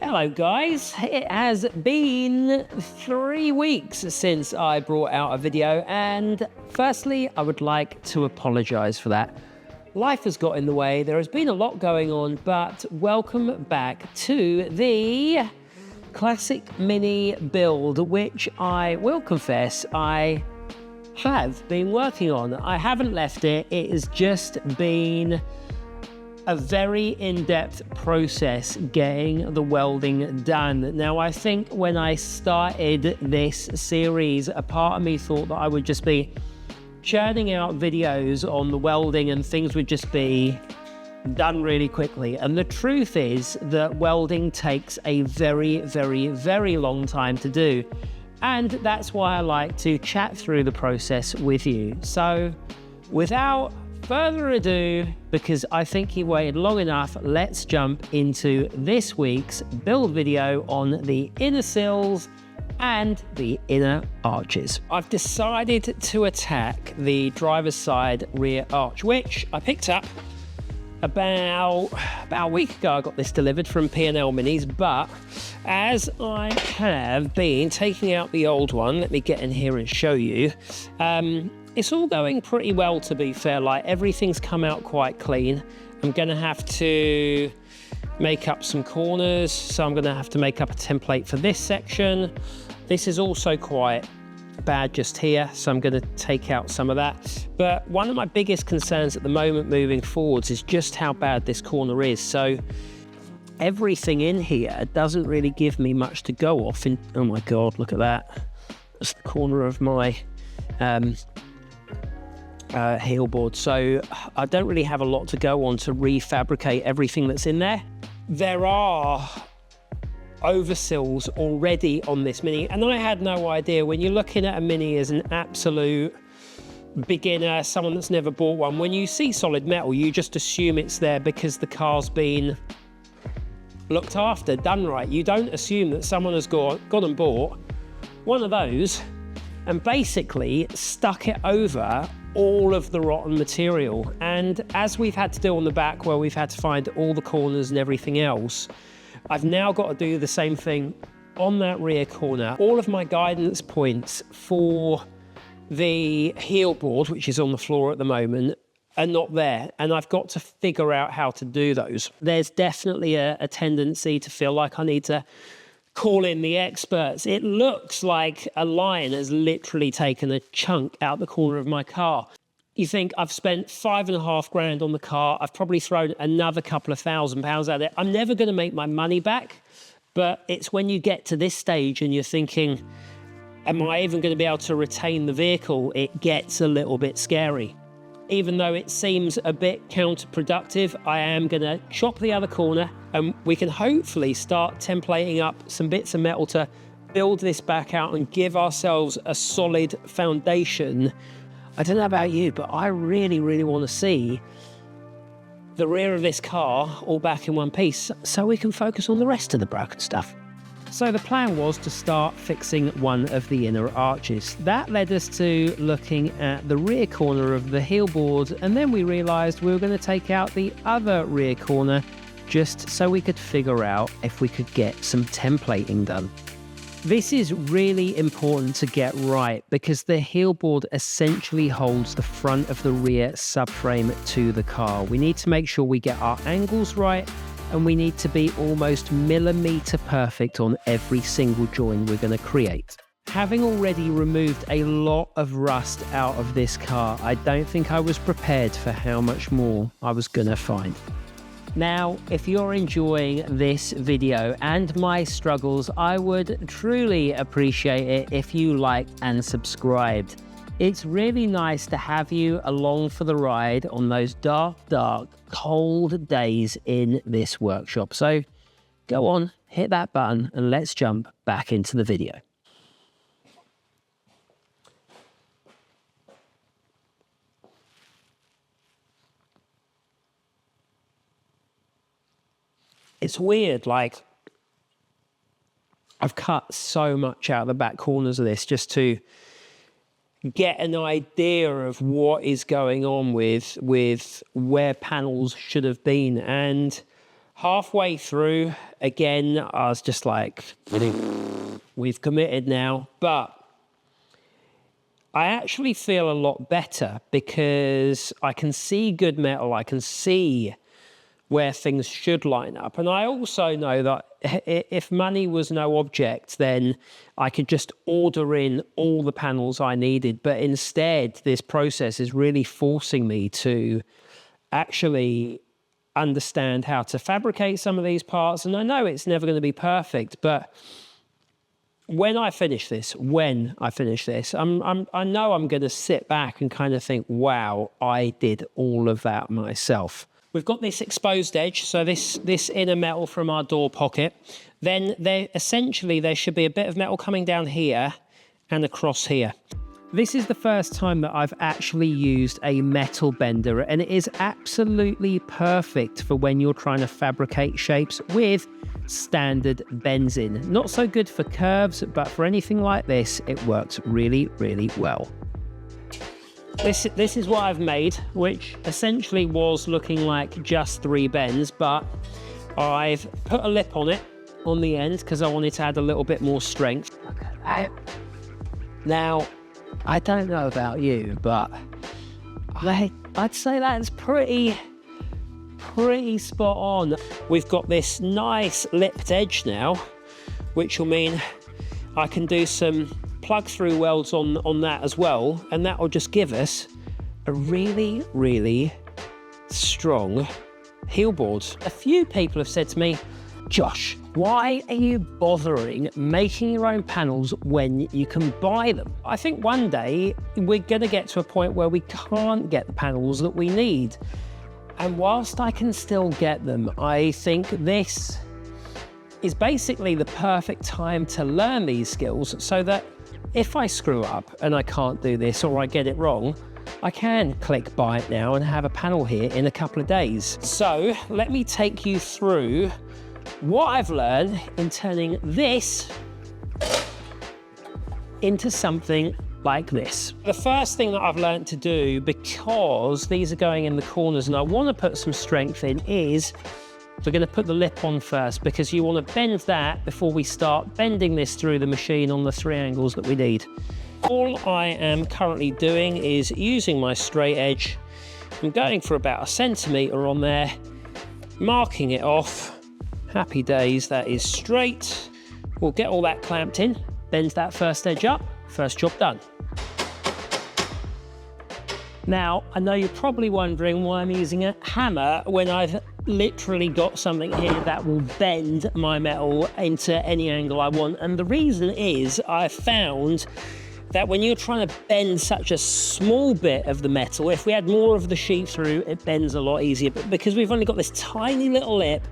Hello guys, it has been 3 weeks since I brought out a video, and firstly I would like to apologise for that. Life has got in the way, there has been a lot going on, but welcome back to the classic mini build, which I will confess I have been working on. I haven't left it, it has just been a very in-depth process getting the welding done. Now, I think when I started this series, a part of me thought that I would just be churning out videos on the welding and things would just be done really quickly. And the truth is that welding takes a very, very, very long time to do. And that's why I like to chat through the process with you. So without further ado, because I think you waited long enough, let's jump into this week's build video on the inner sills and the inner arches. I've decided to attack the driver's side rear arch, which I picked up about a week ago. I got this delivered from P&L Minis, but as I have been taking out the old one, let me get in here and show you. It's all going pretty well, to be fair. Like, everything's come out quite clean. I'm gonna have to make up some corners, so I'm gonna have to make up a template for this section. This is also quite bad just here, so I'm gonna take out some of that. But one of my biggest concerns at the moment moving forwards is just how bad this corner is. So everything in here doesn't really give me much to go off in. Oh my God, look at that. That's the corner of my heel board, so I don't really have a lot to go on to refabricate everything that's in there. There are oversills already on this Mini, and I had no idea. When you're looking at a Mini as an absolute beginner, someone that's never bought one, when you see solid metal, you just assume it's there because the car's been looked after, done right. You don't assume that someone has gone and bought one of those and basically stuck it over all of the rotten material. And as we've had to do on the back, where we've had to find all the corners and everything else, I've now got to do the same thing on that rear corner. All of my guidance points for the heel board, which is on the floor at the moment, are not there, and I've got to figure out how to do those. There's definitely a tendency to feel like I need to call in the experts. It looks like a lion has literally taken a chunk out the corner of my car. You think, I've spent $5.5 grand on the car, I've probably thrown another couple of £1,000 at it. I'm never going to make my money back, but it's when you get to this stage and you're thinking, am I even going to be able to retain the vehicle? It gets a little bit scary. Even though it seems a bit counterproductive, I am going to chop the other corner, and we can hopefully start templating up some bits of metal to build this back out and give ourselves a solid foundation. I don't know about you, but I really, really want to see the rear of this car all back in one piece so we can focus on the rest of the broken stuff. So the plan was to start fixing one of the inner arches. That led us to looking at the rear corner of the heel board, and then we realised we were going to take out the other rear corner just so we could figure out if we could get some templating done. This is really important to get right because the heel board essentially holds the front of the rear subframe to the car. We need to make sure we get our angles right, and we need to be almost millimetre perfect on every single join we're going to create. Having already removed a lot of rust out of this car, I don't think I was prepared for how much more I was going to find. Now, if you're enjoying this video and my struggles, I would truly appreciate it if you liked and subscribed. It's really nice to have you along for the ride on those dark, cold days in this workshop. So go on, hit that button, and let's jump back into the video. It's weird, like, I've cut so much out of the back corners of this just to get an idea of what is going on with where panels should have been. And Halfway through, again, I was just like, we've committed now. But I actually feel a lot better because I can see good metal. I can see where things should line up. And I also know that if money was no object, then I could just order in all the panels I needed. But instead, this process is really forcing me to actually understand how to fabricate some of these parts. And I know it's never going to be perfect, but when I finish this, I know I'm going to sit back and kind of think, wow, I did all of that myself. We've got this exposed edge, so this inner metal from our door pocket. Then essentially there should be a bit of metal coming down here and across here. This is the first time that I've actually used a metal bender, and it is absolutely perfect for when you're trying to fabricate shapes with standard bends in. Not so good for curves, but for anything like this, it works really, really well. This is what I've made, which essentially was looking like just 3 bends, but I've put a lip on it on the end because I wanted to add a little bit more strength. Look at that. Now, I don't know about you, but I'd say that's pretty spot on. We've got this nice lipped edge now, which will mean I can do some plug through welds on that as well, and that will just give us a really, really strong heel board. A few people have said to me, Josh, why are you bothering making your own panels when you can buy them? I think one day we're going to get to a point where we can't get the panels that we need. And whilst I can still get them, I think this is basically the perfect time to learn these skills so that if I screw up and I can't do this or I get it wrong, I can click buy it now and have a panel here in a couple of days. So let me take you through what I've learned in turning this into something like this. The first thing that I've learned to do, because these are going in the corners and I want to put some strength in, is we're going to put the lip on first, because you want to bend that before we start bending this through the machine on the 3 angles that we need. All I am currently doing is using my straight edge. I'm going for about 1 centimetre on there, marking it off. Happy days, that is straight. We'll get all that clamped in, bend that first edge up, first job done. Now, I know you're probably wondering why I'm using a hammer when I've literally got something here that will bend my metal into any angle I want. And the reason is I've found that when you're trying to bend such a small bit of the metal, if we had more of the sheet through, it bends a lot easier. But because we've only got this tiny little lip,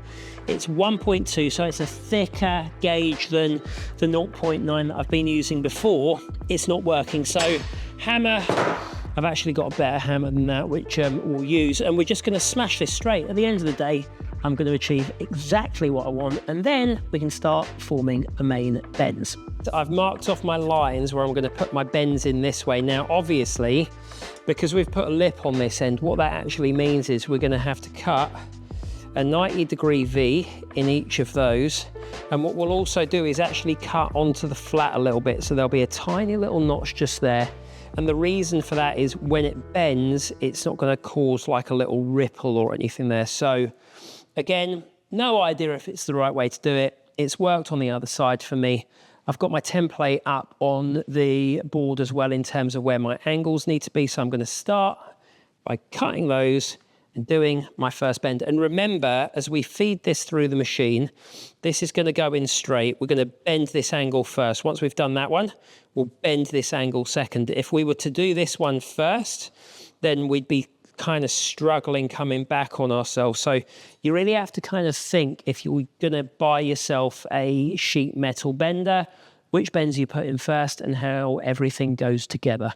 it's 1.2, so it's a thicker gauge than the 0.9 that I've been using before. It's not working. So hammer, I've actually got a better hammer than that, which we'll use, and we're just going to smash this straight. At the end of the day, I'm going to achieve exactly what I want, and then we can start forming the main bends. I've marked off my lines where I'm going to put my bends in this way. Now, obviously, because we've put a lip on this end, what that actually means is we're going to have to cut a 90-degree V in each of those. And what we'll also do is actually cut onto the flat a little bit, so there'll be a tiny little notch just there. And the reason for that is when it bends, it's not going to cause like a little ripple or anything there. So again, no idea if it's the right way to do it. It's worked on the other side for me. I've got my template up on the board as well in terms of where my angles need to be. So I'm going to start by cutting those and doing my first bend. And remember, as we feed this through the machine, this is going to go in straight. We're going to bend this angle first. Once we've done that one, we'll bend this angle second. If we were to do this one first, then we'd be kind of struggling coming back on ourselves. So you really have to kind of think, if you're going to buy yourself a sheet metal bender, which bends you put in first and how everything goes together.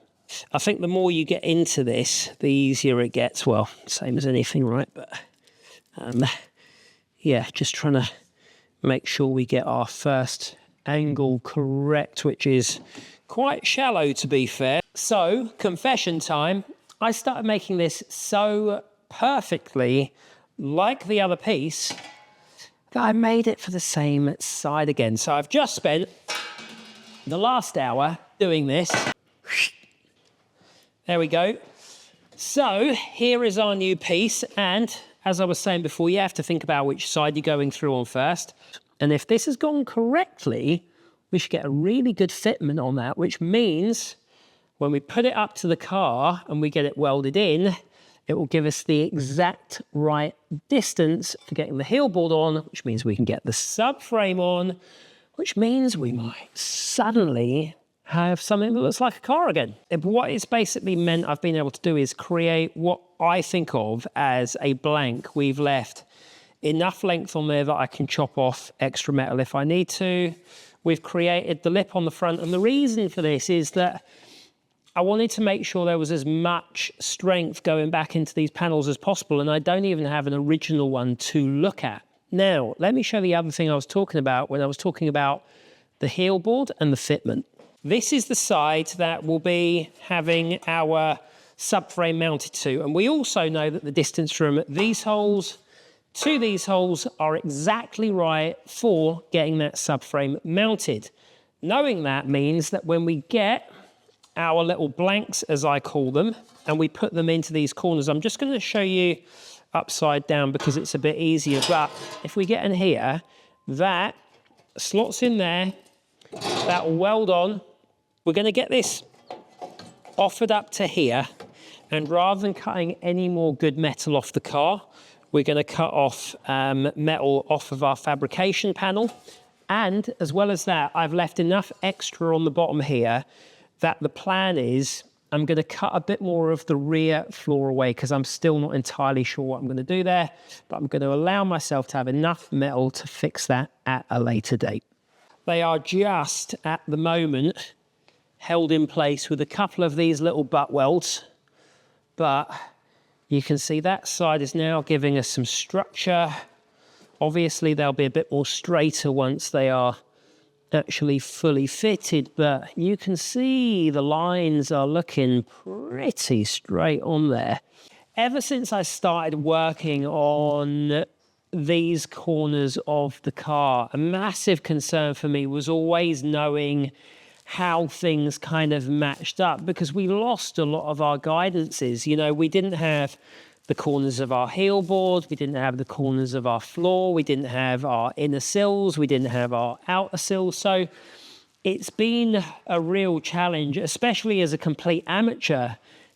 I think the more you get into this, the easier it gets. Well, same as anything, right? But yeah, just trying to make sure we get our first angle correct, which is quite shallow, to be fair. So, confession time. I started making this so perfectly like the other piece that I made it for the same side again. So I've just spent the last hour doing this. There we go. So here is our new piece. And as I was saying before, you have to think about which side you're going through on first. And if this has gone correctly, we should get a really good fitment on that, which means when we put it up to the car and we get it welded in, it will give us the exact right distance for getting the heel board on, which means we can get the subframe on, which means we might suddenly have something that looks like a car again. What it's basically meant I've been able to do is create what I think of as a blank. We've left enough length on there that I can chop off extra metal if I need to. We've created the lip on the front, and the reason for this is that I wanted to make sure there was as much strength going back into these panels as possible, and I don't even have an original one to look at. Now, let me show the other thing I was talking about when I was talking about the heel board and the fitment. This is the side that will be having our subframe mounted to, and we also know that the distance from these holes to these holes are exactly right for getting that subframe mounted. Knowing that means that when we get our little blanks, as I call them, and we put them into these corners. I'm just going to show you upside down because it's a bit easier, but if we get in here, that slots in there, that will weld on. We're going to get this offered up to here, and rather than cutting any more good metal off the car, we're going to cut off metal off of our fabrication panel. And as well as that, I've left enough extra on the bottom here that the plan is I'm going to cut a bit more of the rear floor away because I'm still not entirely sure what I'm going to do there, but I'm going to allow myself to have enough metal to fix that at a later date. They are just at the moment held in place with a couple of these little butt welds, but you can see that side is now giving us some structure. Obviously they'll be a bit more straighter once they are actually fully fitted, but you can see the lines are looking pretty straight on there. Ever since I started working on these corners of the car, a massive concern for me was always knowing how things kind of matched up, because we lost a lot of our guidances. You know, we didn't have the corners of our heel board, we didn't have the corners of our floor, we didn't have our inner sills, we didn't have our outer sills. So it's been a real challenge, especially as a complete amateur,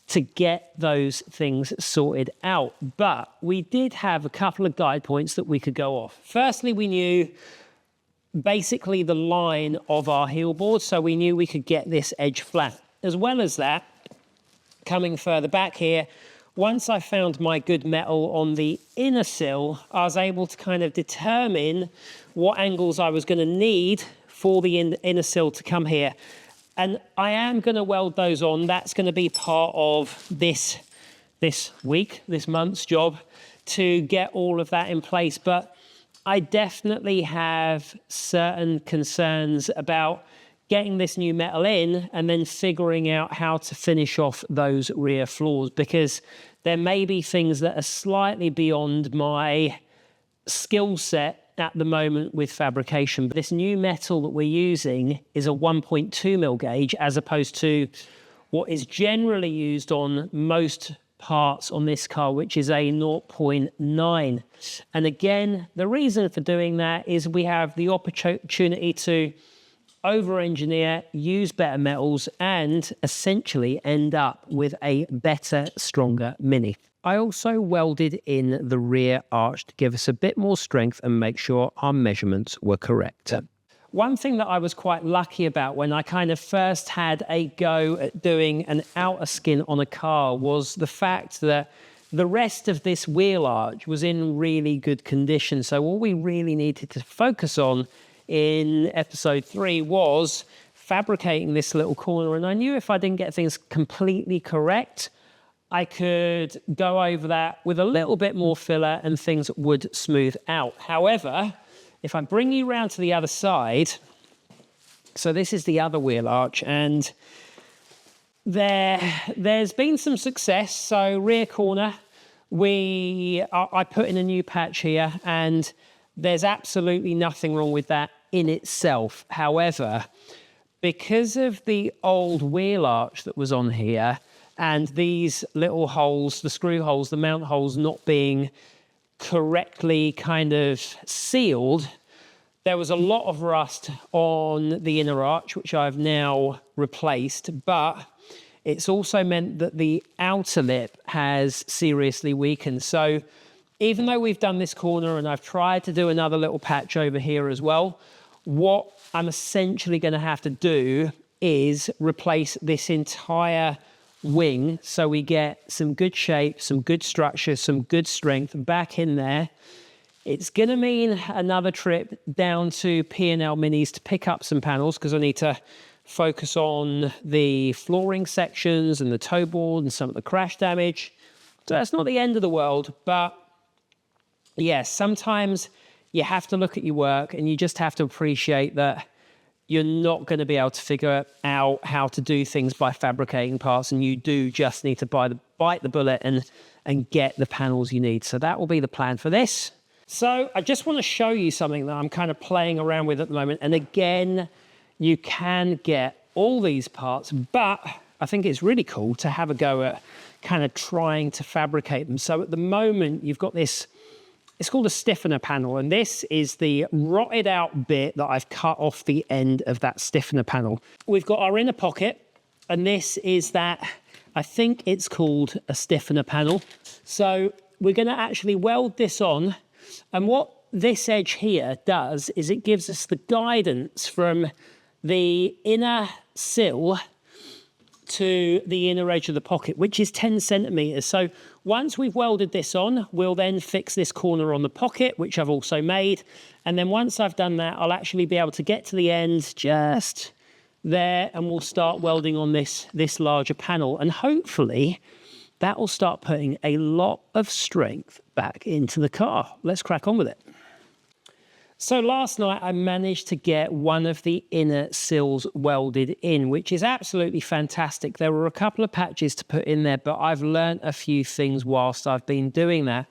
to get those things sorted out. But we did have a couple of guide points that we could go off. Firstly, we knew basically the line of our heel board, so we knew we could get this edge flat. As well as that, coming further back here, once I found my good metal on the inner sill, I was able to kind of determine what angles I was going to need for the inner sill to come here. And I am going to weld those on. That's going to be part of this month's job, to get all of that in place. But I definitely have certain concerns about getting this new metal in and then figuring out how to finish off those rear floors, because there may be things that are slightly beyond my skill set at the moment with fabrication. But this new metal that we're using is a 1.2 mil gauge, as opposed to what is generally used on most parts on this car, which is a 0.9. And again, the reason for doing that is we have the opportunity to over-engineer, use better metals, and essentially end up with a better, stronger Mini. I also welded in the rear arch to give us a bit more strength and make sure our measurements were correct. One thing that I was quite lucky about when I kind of first had a go at doing an outer skin on a car was the fact that the rest of this wheel arch was in really good condition. So all we really needed to focus on in episode 3 was fabricating this little corner. And I knew if I didn't get things completely correct, I could go over that with a little bit more filler and things would smooth out. However, if I bring you round to the other side, so this is the other wheel arch, and there's been some success. So rear corner, I put in a new patch here, and There's absolutely nothing wrong with that in itself. However, because of the old wheel arch that was on here and these little holes, the screw holes, the mount holes not being correctly kind of sealed, there was a lot of rust on the inner arch, which I've now replaced, but it's also meant that the outer lip has seriously weakened. So even though we've done this corner and I've tried to do another little patch over here as well, what I'm essentially going to have to do is replace this entire wing so we get some good shape, some good structure, some good strength back in there. It's going to mean another trip down to P&L Minis to pick up some panels because I need to focus on the flooring sections and the toe board and some of the crash damage. So that's not the end of the world, but yes, sometimes you have to look at your work and you just have to appreciate that you're not going to be able to figure out how to do things by fabricating parts, and you do just need to bite the bullet and get the panels you need. So that will be the plan for this. So I just want to show you something that I'm kind of playing around with at the moment. And again, you can get all these parts, but I think it's really cool to have a go at kind of trying to fabricate them. So at the moment, you've got this, it's called a stiffener panel. And this is the rotted out bit that I've cut off the end of that stiffener panel. We've got our inner pocket, and this is that, I think it's called a stiffener panel. So we're going to actually weld this on. And what this edge here does is it gives us the guidance from the inner sill to the inner edge of the pocket, which is 10 centimeters. So once we've welded this on, we'll then fix this corner on the pocket, which I've also made. And then once I've done that, I'll actually be able to get to the end just there, and we'll start welding on this larger panel. And hopefully that will start putting a lot of strength back into the car. Let's crack on with it. So last night I managed to get one of the inner sills welded in, which is absolutely fantastic. There were a couple of patches to put in there, but I've learned a few things whilst I've been doing that.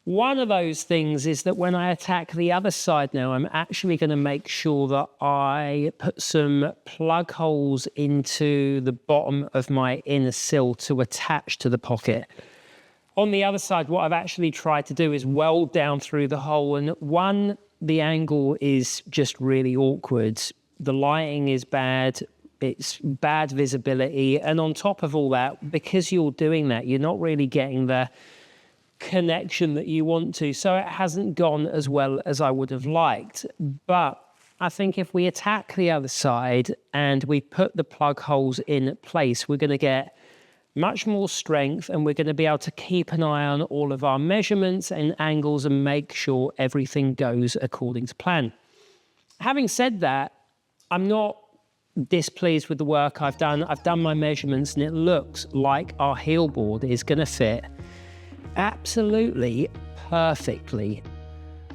One of those things is that when I attack the other side now, I'm actually going to make sure that I put some plug holes into the bottom of my inner sill to attach to the pocket. On the other side, what I've actually tried to do is weld down through the hole. And one, the angle is just really awkward. The lighting is bad. It's bad visibility. And on top of all that, because you're doing that, you're not really getting the connection that you want to. So it hasn't gone as well as I would have liked. But I think if we attack the other side and we put the plug holes in place, we're going to get much more strength, and we're going to be able to keep an eye on all of our measurements and angles and make sure everything goes according to plan. Having said that, I'm not displeased with the work I've done. I've done my measurements and it looks like our heel board is going to fit absolutely perfectly.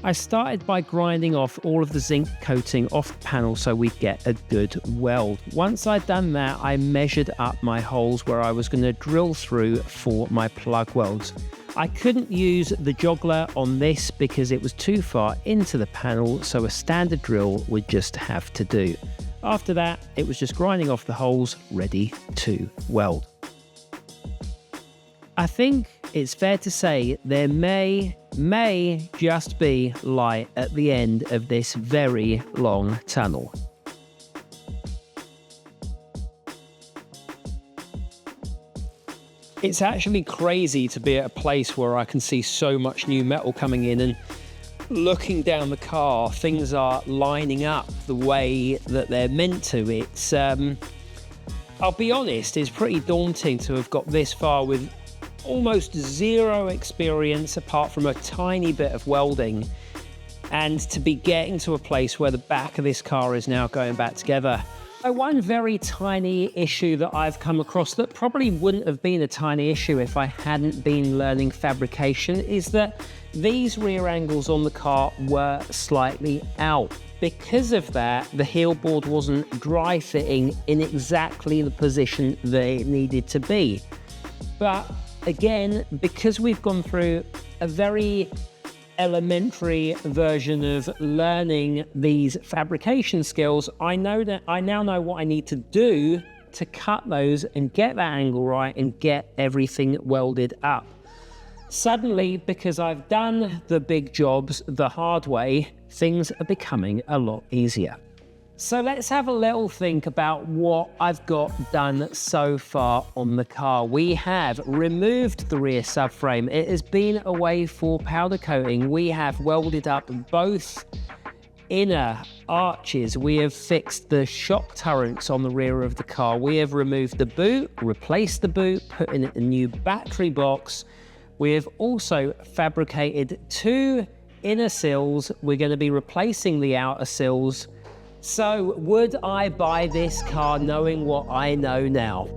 I started by grinding off all of the zinc coating off the panel so we'd get a good weld. Once I'd done that, I measured up my holes where I was going to drill through for my plug welds. I couldn't use the joggler on this because it was too far into the panel, so a standard drill would just have to do. After that, it was just grinding off the holes ready to weld. I think it's fair to say there may just be light at the end of this very long tunnel. It's actually crazy to be at a place where I can see so much new metal coming in, and looking down the car, things are lining up the way that they're meant to. It's, I'll be honest, it's pretty daunting to have got this far with almost zero experience apart from a tiny bit of welding, and to be getting to a place where the back of this car is now going back together. One very tiny issue that I've come across that probably wouldn't have been a tiny issue if I hadn't been learning fabrication is that these rear angles on the car were slightly out. Because of that, the heel board wasn't dry fitting in exactly the position that it needed to be. But again, because we've gone through a very elementary version of learning these fabrication skills, I now know what I need to do to cut those and get that angle right and get everything welded up. Suddenly, because I've done the big jobs the hard way, things are becoming a lot easier. So let's have a little think about what I've got done so far on the car. We have removed the rear subframe. It has been away for powder coating. We have welded up both inner arches. We have fixed the shock turrets on the rear of the car. We have removed the boot, replaced the boot, put in a new battery box. We have also fabricated 2 inner sills. We're going to be replacing the outer sills. So would I buy this car knowing what I know now?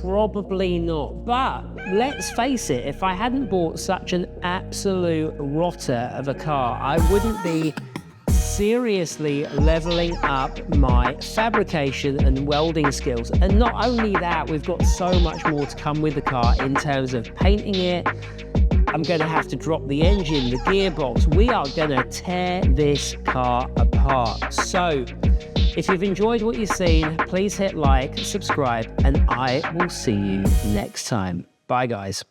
Probably not. But let's face it, if I hadn't bought such an absolute rotter of a car, I wouldn't be seriously leveling up my fabrication and welding skills. And not only that, we've got so much more to come with the car in terms of painting it. I'm going to have to drop the engine, the gearbox. We are going to tear this car apart. So if you've enjoyed what you've seen, please hit like, subscribe, and I will see you next time. Bye, guys.